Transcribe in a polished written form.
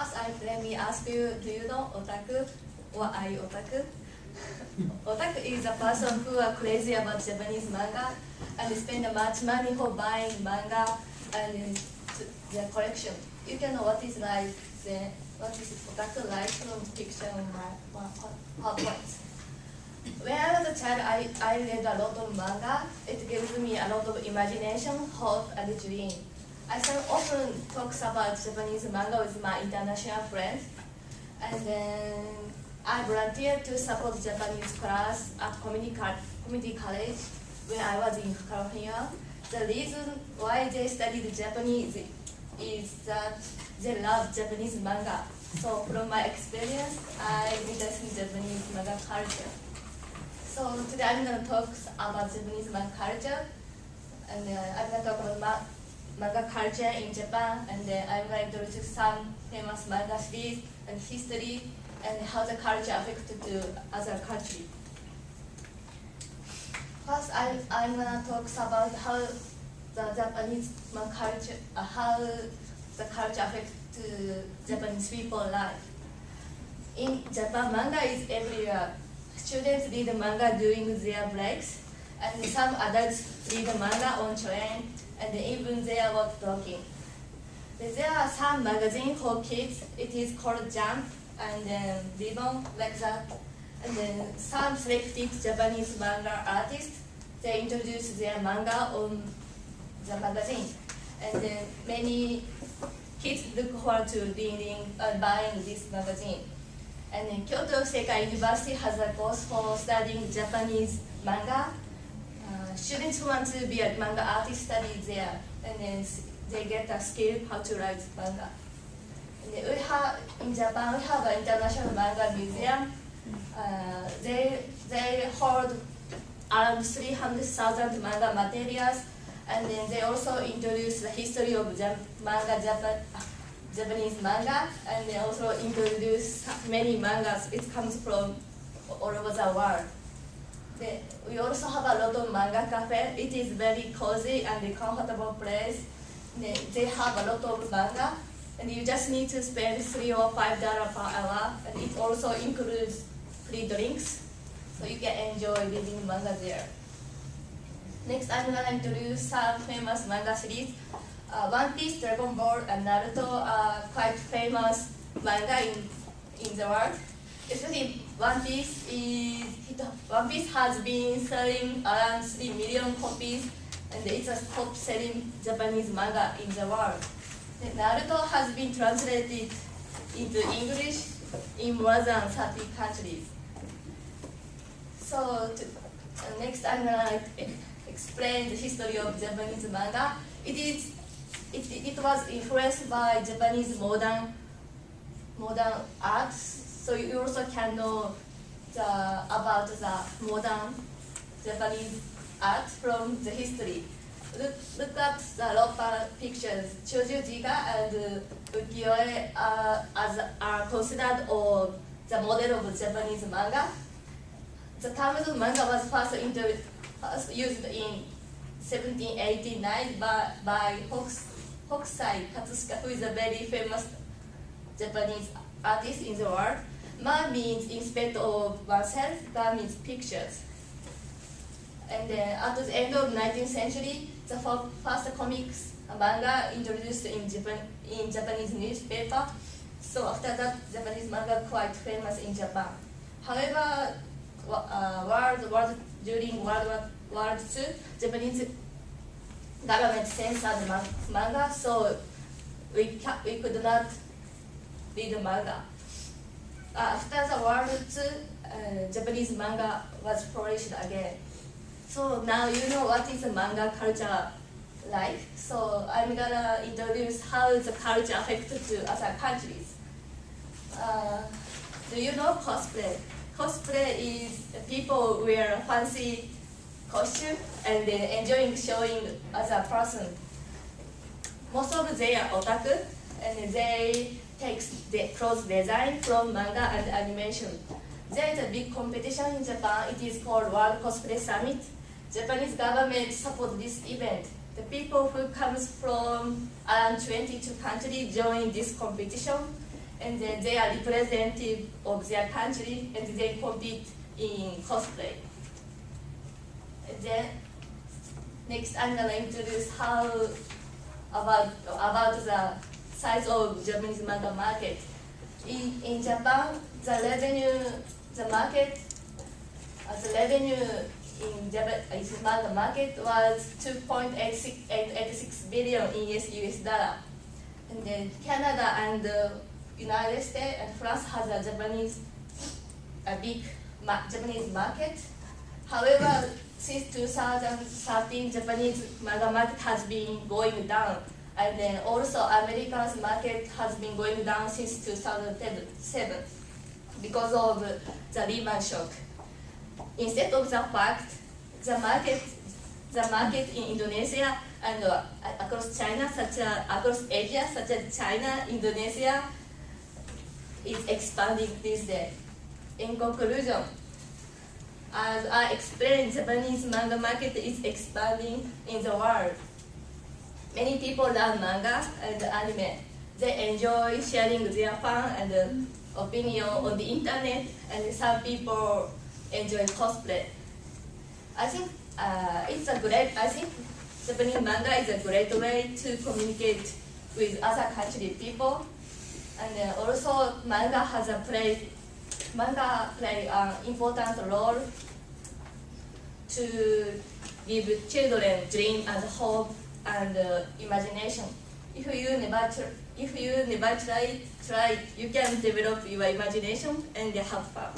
Let me ask you, do you know otaku? What are you otaku? Otaku is a person who are crazy about Japanese manga and spend much money for buying manga and their collection. You can know what is otaku like from picture on my PowerPoint. When I was a child, I read a lot of manga. It gives me a lot of imagination, hope, and dream. I often talk about Japanese manga with my international friends, and then I volunteered to support Japanese class at community college when I was in California. The reason why they studied Japanese is that they love Japanese manga. So from my experience, I interested in Japanese manga culture. So today I'm going to talk about Japanese manga culture, and I'm going to talk about manga culture in Japan, and I'm going to introduce some famous manga series and history and how the culture affected to other countries. First, I'm going to talk about how the Japanese manga culture, how the culture affects to Japanese people's life. In Japan, manga is everywhere. Students read manga during their breaks, and some adults read manga on train, and even they are walking. There are some magazines for kids. It is called Jump and Ribbon, like that. And then some selected Japanese manga artists, they introduce their manga on the magazine. And then many kids look forward to reading and buying this magazine. And then Kyoto Seikai University has a course for studying Japanese manga. Students who want to be a manga artist study there, and then they get a skill how to write manga. And then in Japan, we have an international manga museum. They hold around 300,000 manga materials, and then they also introduce the history of Japanese manga, and they also introduce many mangas. It comes from all over the world. We also have a lot of manga cafe. It is very cozy and a comfortable place. They have a lot of manga, and you just need to spend $3 or $5 per hour, and it also includes free drinks, so you can enjoy reading manga there. Next, I'm going to introduce some famous manga series. One Piece, Dragon Ball, and Naruto are quite famous manga in the world. Especially One Piece has been selling around 3 million copies, and it's a top-selling Japanese manga in the world. Naruto has been translated into English in more than 30 countries. So next, I'm gonna explain the history of Japanese manga. It was influenced by Japanese modern art. So you also can know about the modern Japanese art from the history. Look at the local pictures. Choujujika and ukiyo-e are considered the model of Japanese manga. The term of manga was first used in 1789 by Hokusai Katsushika, who is a very famous Japanese artist in the world. Ma means instead of oneself, ga means pictures. And then at the end of 19th century, the first comics manga introduced in Japanese newspaper. So after that, Japanese manga quite famous in Japan. However, during World War II, Japanese government censored manga, so we could not read manga. After the World War II, Japanese manga was flourished again. So now you know what is the manga culture like. So I'm gonna introduce how the culture affected to other countries. Do you know cosplay? Cosplay is people wear fancy costume and enjoying showing other person. Most of they are otaku, and they take the clothes design from manga and animation. There is a big competition in Japan. It is called World Cosplay Summit. Japanese government supports this event. The people who comes from around 22 countries join this competition, and then they are representative of their country, and they compete in cosplay. And then next, I'm gonna introduce how about the size of Japanese manga market. In Japan, the revenue in Japanese manga market was 2.86 billion in US dollar. And then Canada and the United States and France has a big Japanese market. However, since 2013, Japanese manga market has been going down. And then also America's market has been going down since 2007 because of the Lehman shock. Instead of the fact, the market in Indonesia and across China, across Asia, such as China, Indonesia, is expanding these days. In conclusion, as I explained, Japanese manga market is expanding in the world. Many people love manga and anime. They enjoy sharing their fun and opinion on the internet, and some people enjoy cosplay. I think Japanese manga is a great way to communicate with other country people, and also manga play an important role to give children dream and hope and imagination. If you never try it, you can develop your imagination and have fun.